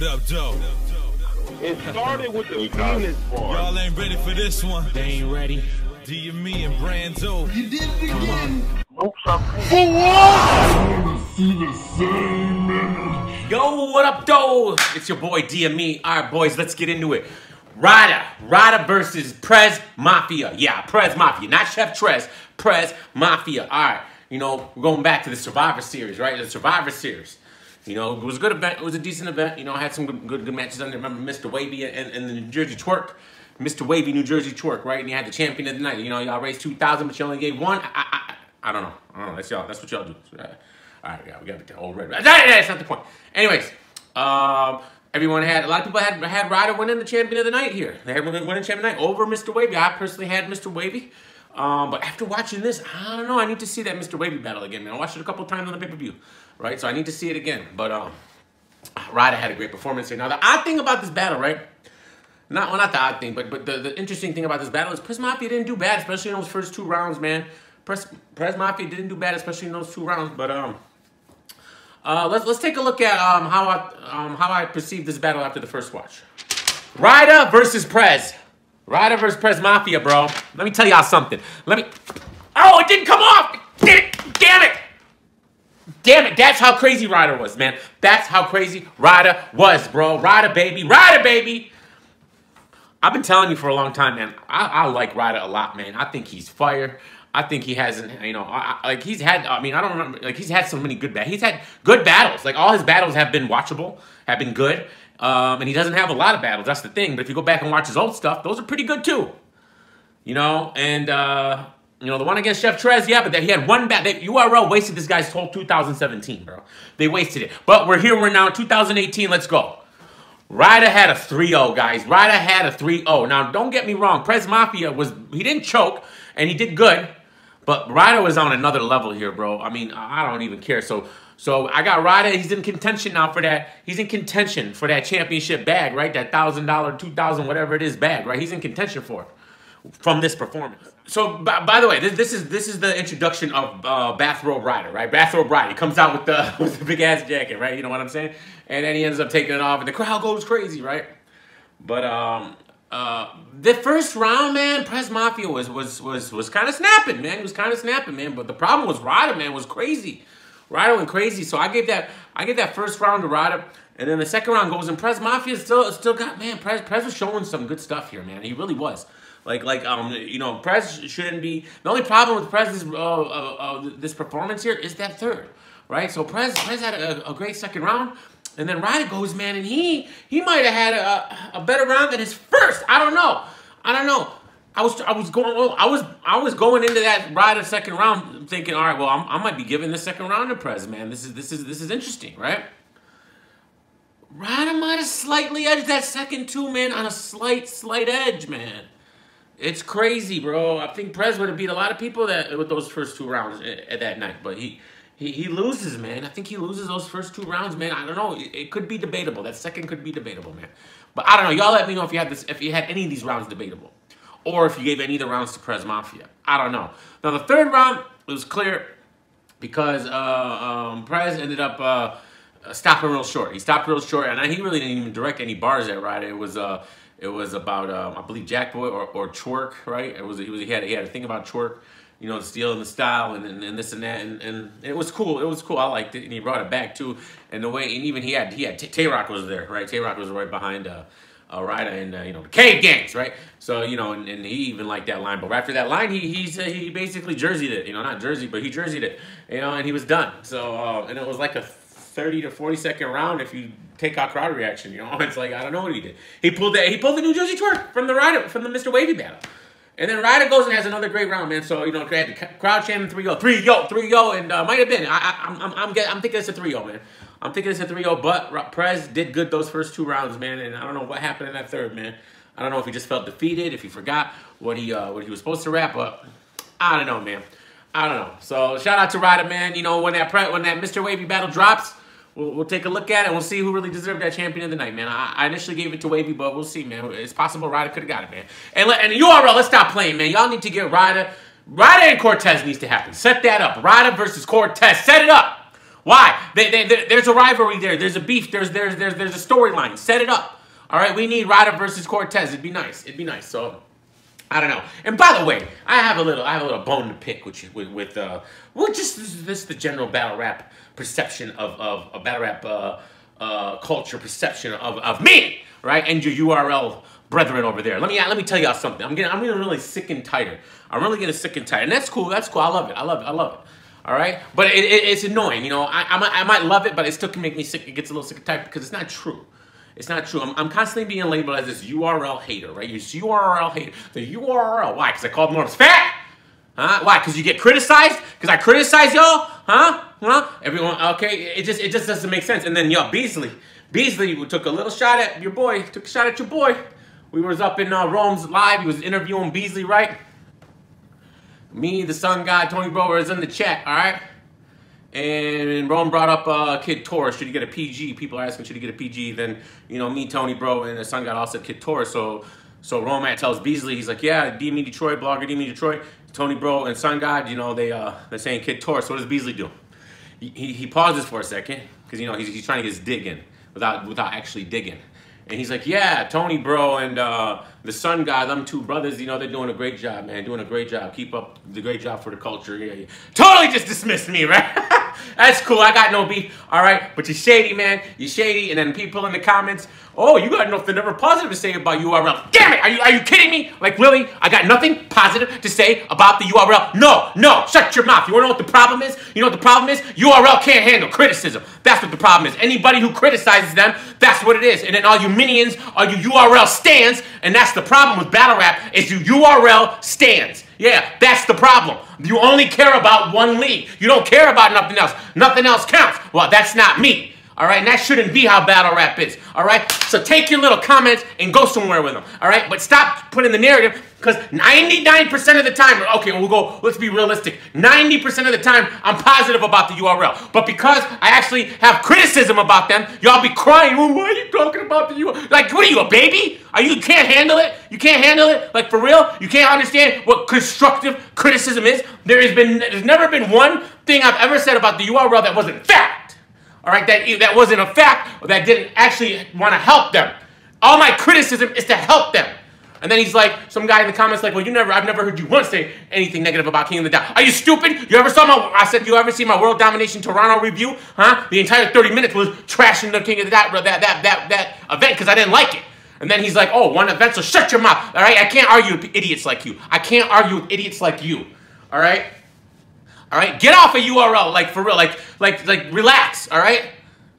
What up, Joe? It started with the penis part. Y'all ain't ready for this one. They ain't ready. DME and Branzo. You did it again. Oops, I'm Yo, what up, though? It's your boy DME. All right, boys, let's get into it. Ryda versus Prez Mafia. Yeah, Prez Mafia, not Chef Trez. Prez Mafia. All right, you know, we're going back to the Survivor Series, right? The Survivor Series. You know, it was a good event. It was a decent event. You know, I had some good matches on there. Remember Mr. Wavy and the New Jersey Twerk? Mr. Wavy, New Jersey Twerk, right? And you had the champion of the night. You know, y'all raised $2,000, but you only gave one. I don't know. That's y'all. That's what y'all do. All right, yeah, we got the whole red. That's not the point. Anyways, everyone had, a lot of people had Ryda winning the champion of the night here. They had winning champion of the night over Mr. Wavy. I personally had Mr. Wavy. But after watching this, I don't know. I need to see that Mr. Wavy battle again, man. I watched it a couple times on the pay-per-view, right? So I need to see it again. But Ryda had a great performance here. Now, the odd thing about this battle, right? Not the odd thing, but the interesting thing about this battle is Prez Mafia didn't do bad, especially in those first two rounds, man. Prez Mafia didn't do bad, especially in those two rounds. But let's take a look at how I perceived this battle after the first watch. Ryda versus Prez. Ryda versus Prez Mafia, bro. Let me tell y'all something. Oh, it didn't come off! Damn it! Damn it, that's how crazy Ryda was, man. That's how crazy Ryda was, bro. Ryda, baby. Ryda, baby! I've been telling you for a long time, man. I like Ryda a lot, man. I think he's fire. I think he hasn't, you know, like he's had, I mean, I don't remember, like he's had so many good battles. He's had good battles. Like all his battles have been watchable, have been good. And he doesn't have a lot of battles, that's the thing. But if you go back and watch his old stuff, those are pretty good too. You know, and, you know, the one against Chef Trez, yeah, but he had one battle. URL wasted this guy's whole 2017, bro. They wasted it. But we're now in 2018, let's go. Ryda had a 3-0, guys. Ryda had a 3-0. Now, don't get me wrong. Prez Mafia he didn't choke, and he did good. But Ryda was on another level here, bro. I mean, I don't even care. So I got Ryda. He's in contention now for that. He's in contention for that championship bag, right? That $1,000, $2,000, whatever it is bag, right? He's in contention for it from this performance. So, by the way, this is the introduction of Bathrobe Ryda, right? Bathrobe Ryda. He comes out with the big ass jacket, right? You know what I'm saying? And then he ends up taking it off, and the crowd goes crazy, right? But the first round, man, Prez Mafia was kind of snapping, man. He was kind of snapping, man. But the problem was Ryda, man, was crazy. Ryda went crazy. So I gave that first round to Ryda, and then the second round goes, and Prez Mafia still got, man. Prez was showing some good stuff here, man. He really was. Like you know, Prez shouldn't be. The only problem with Prez's this performance here is that third, right? So Prez had a great second round. And then Ryda goes, man, and he might have had a better round than his first. I don't know. I was going into that Ryda second round thinking, all right, well, I might be giving the second round to Prez, man. This is interesting, right? Ryda might have slightly edged that second too, man, on a slight edge, man. It's crazy, bro. I think Prez would have beat a lot of people with those first two rounds at that night, but he loses, man. I think he loses those first two rounds, man. I don't know. It could be debatable. That second could be debatable, man. But I don't know. Y'all let me know if you had any of these rounds debatable, or if you gave any of the rounds to Prez Mafia. I don't know. Now the third round, it was clear because Prez ended up stopping real short. He stopped real short, and he really didn't even direct any bars at Ryda. It was about I believe Jackboy or Twerk, right? He had a thing about Twerk. You know, stealing the style and this and that, and it was cool. It was cool. I liked it, and he brought it back too. And the way, and even he had Tay-Rock was there, right? Tay-Rock was right behind Ryda and you know, the Cave Gangs, right? So you know, and he even liked that line. But after that line, he basically jerseyed it. You know, not jersey, but he jerseyed it. You know, and he was done. So and it was like a 30 to 40 second round if you take out crowd reaction. You know, it's like I don't know what he did. He pulled the New Jersey Twerk from the Mr. Wavy battle. And then Ryda goes and has another great round, man. So, you know, had the crowd chanting 3-0. 3-0, and might have been. I'm thinking it's a 3-0, man. I'm thinking it's a 3-0, but Prez did good those first two rounds, man. And I don't know what happened in that third, man. I don't know if he just felt defeated, if he forgot what he was supposed to rap, but I don't know, man. I don't know. So, shout out to Ryda, man. You know, when that Mr. Wavy battle drops, we'll take a look at it and we'll see who really deserved that champion of the night, man. I initially gave it to Wavy, but we'll see, man. It's possible Ryda could have got it, man. And URL, let's stop playing, man. Y'all need to get Ryda and Cortez needs to happen. Set that up. Ryda versus Cortez. Set it up. Why? There's a rivalry there. There's a beef. There's a storyline. Set it up. All right, we need Ryda versus Cortez. It'd be nice. It'd be nice. So I don't know. And by the way, I have a little bone to pick with just this the general battle rap perception of battle rap culture perception of me, right? And your URL brethren over there. Let me tell y'all something. I'm getting really sick and tired. I'm really getting sick and tired, and that's cool. That's cool. I love it. All right, but it's annoying. You know, I might love it, but it still can make me sick. It gets a little sick and tired because it's not true. It's not true. I'm constantly being labeled as this URL hater, right? This URL hater. The URL. Why? Because I called Morris fat? Huh? Why? Because you get criticized? Because I criticize y'all? Huh? Everyone, okay? It just doesn't make sense. And then, yo, Beasley took a little shot at your boy. Took a shot at your boy. We was up in Rome's live. He was interviewing Beasley, right? Me, the Sun God, Tony Bro was in the chat, all right? And Rome brought up Kid Taurus. Should he get a PG? People are asking, should he get a PG? Then, you know, me, Tony Bro, and the Sun God all said Kid Taurus. So Rome tells Beasley, he's like, yeah, DME Detroit, blogger DME Detroit, Tony Bro and Sun God, you know, they're saying Kid Taurus. So what does Beasley do? He pauses for a second because, you know, he's trying to get his dig in without actually digging. And he's like, yeah, Tony Bro and the Sun God, them two brothers, you know, they're doing a great job, man. Doing a great job. Keep up the great job for the culture. Yeah. Totally just dismissed me, right? That's cool. I got no beef. All right. But you're shady, man. You're shady. And then people in the comments, oh, you got nothing ever positive to say about URL. Damn it. Are you kidding me? Like, really? I got nothing positive to say about the URL? No. Shut your mouth. You want to know what the problem is? You know what the problem is? URL can't handle criticism. That's what the problem is. Anybody who criticizes them, that's what it is. And then all you minions are you URL stans, and that's the problem with battle rap is you URL stans. Yeah, that's the problem. You only care about one league. You don't care about nothing else. Nothing else counts. Well, that's not me. All right, and that shouldn't be how battle rap is. All right, so take your little comments and go somewhere with them. All right, but stop putting the narrative because 99% of the time, okay, let's be realistic. 90% of the time, I'm positive about the URL. But because I actually have criticism about them, y'all be crying, well, why are you talking about the URL? Like, what are you, a baby? You can't handle it? You can't handle it? Like, for real? You can't understand what constructive criticism is? There's never been one thing I've ever said about the URL that wasn't fact. All right, that wasn't a fact, or that didn't actually want to help them. All my criticism is to help them. And then he's like, some guy in the comments like, well, I've never heard you once say anything negative about King of the Dot. Are you stupid? You ever see my World Domination Toronto review? Huh? The entire 30 minutes was trashing the King of the Dot, that event, because I didn't like it. And then he's like, oh, one event, so shut your mouth. All right, I can't argue with idiots like you. I can't argue with idiots like you. All right? All right, get off a URL, like for real, like relax. All right,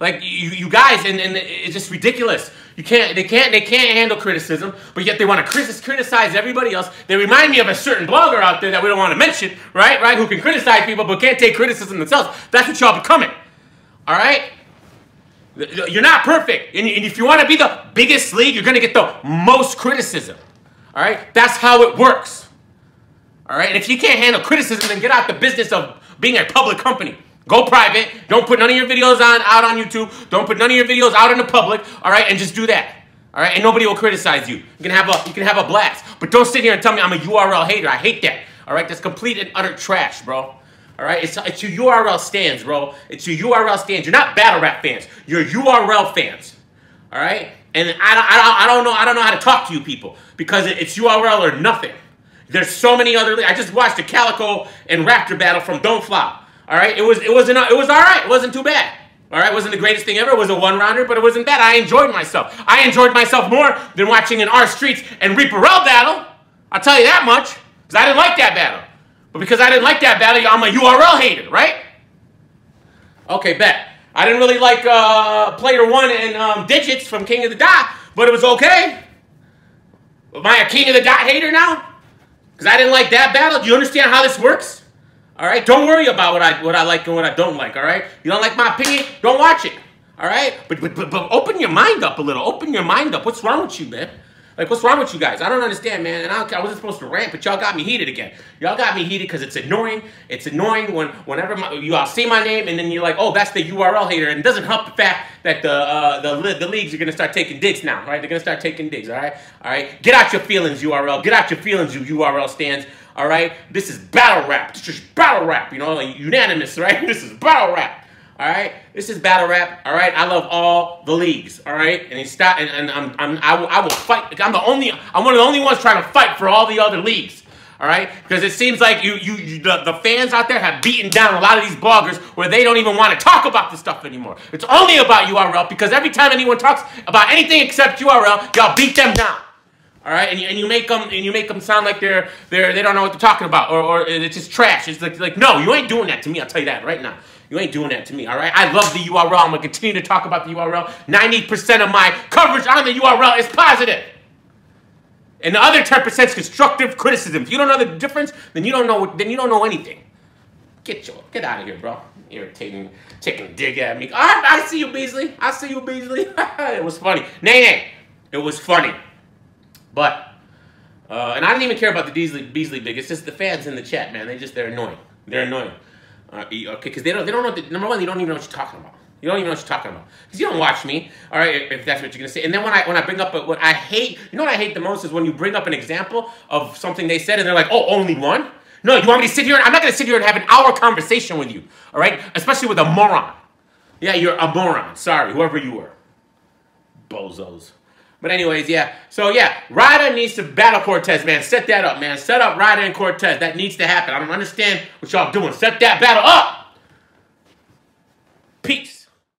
like you guys, and it's just ridiculous. They can't handle criticism, but yet they want to criticize everybody else. They remind me of a certain blogger out there that we don't want to mention, right? Who can criticize people but can't take criticism themselves. That's what y'all becoming. All right, you're not perfect, and if you want to be the biggest league, you're gonna get the most criticism. All right, that's how it works. All right, and if you can't handle criticism, then get out the business of being a public company. Go private. Don't put none of your videos out on YouTube. Don't put none of your videos out in the public. All right, and just do that. All right, and nobody will criticize you. You can have a blast, but don't sit here and tell me I'm a URL hater. I hate that. All right, that's complete and utter trash, bro. All right, it's your URL stands, bro. It's your URL stands. You're not battle rap fans. You're URL fans. All right, and I don't know how to talk to you people because it's URL or nothing. There's so many other. I just watched the Calico and Raptor battle from Don't Flop. All right, it was all right. It wasn't too bad. All right, it wasn't the greatest thing ever. It was a one-rounder, but it wasn't bad. I enjoyed myself. I enjoyed myself more than watching an R Streets and Reaper Rel battle. I'll tell you that much, because I didn't like that battle. But because I didn't like that battle, I'm a URL hater, right? Okay, bet. I didn't really like Player One and Digits from King of the Dot, but it was okay. Am I a King of the Dot hater now? Because I didn't like that battle. Do you understand how this works? All right? Don't worry about what I like and what I don't like, all right? You don't like my opinion? Don't watch it, all right? But open your mind up a little. Open your mind up. What's wrong with you, man? Like, what's wrong with you guys? I don't understand, man. And I wasn't supposed to rant, but y'all got me heated again. Y'all got me heated because it's annoying. It's annoying whenever you all see my name and then you're like, oh, that's the URL hater. And it doesn't help the fact that the leagues are going to start taking digs now, right? They're going to start taking digs, all right? All right? Get out your feelings, URL. Get out your feelings, you URL stands, all right? This is battle rap. This is battle rap, you know, like unanimous, right? This is battle rap. All right, this is battle rap. All right, I love all the leagues. All right, and I will fight. I'm one of the only ones trying to fight for all the other leagues. All right, because it seems like the fans out there have beaten down a lot of these bloggers where they don't even want to talk about this stuff anymore. It's only about URL because every time anyone talks about anything except URL, y'all beat them down. All right, and you make them sound like they don't know what they're talking about, or it's just trash. It's like no, you ain't doing that to me. I'll tell you that right now. You ain't doing that to me. All right, I love the URL. I'm gonna continue to talk about the URL. 90% of my coverage on the URL is positive, and the other 10% is constructive criticism. If you don't know the difference, then you don't know anything. Get out of here, bro. Irritating, taking a dig at me. I see you, Beasley. I see you, Beasley. It was funny. Nay, it was funny. But, and I didn't even care about the Beasley big. It's just the fans in the chat, man. They're annoying. They're annoying. Okay, because they don't know. Number one, they don't even know what you're talking about. You don't even know what you're talking about because you don't watch me. All right, if that's what you're gonna say. And then when I bring up what I hate, you know what I hate the most is when you bring up an example of something they said and they're like, oh, only one. No, you want me to sit here? I'm not gonna sit here and have an hour conversation with you. All right, especially with a moron. Yeah, you're a moron. Sorry, whoever you were. Bozos. But anyways, yeah. So, yeah, Ryda needs to battle Cortez, man. Set that up, man. Set up Ryda and Cortez. That needs to happen. I don't understand what y'all doing. Set that battle up. Peace.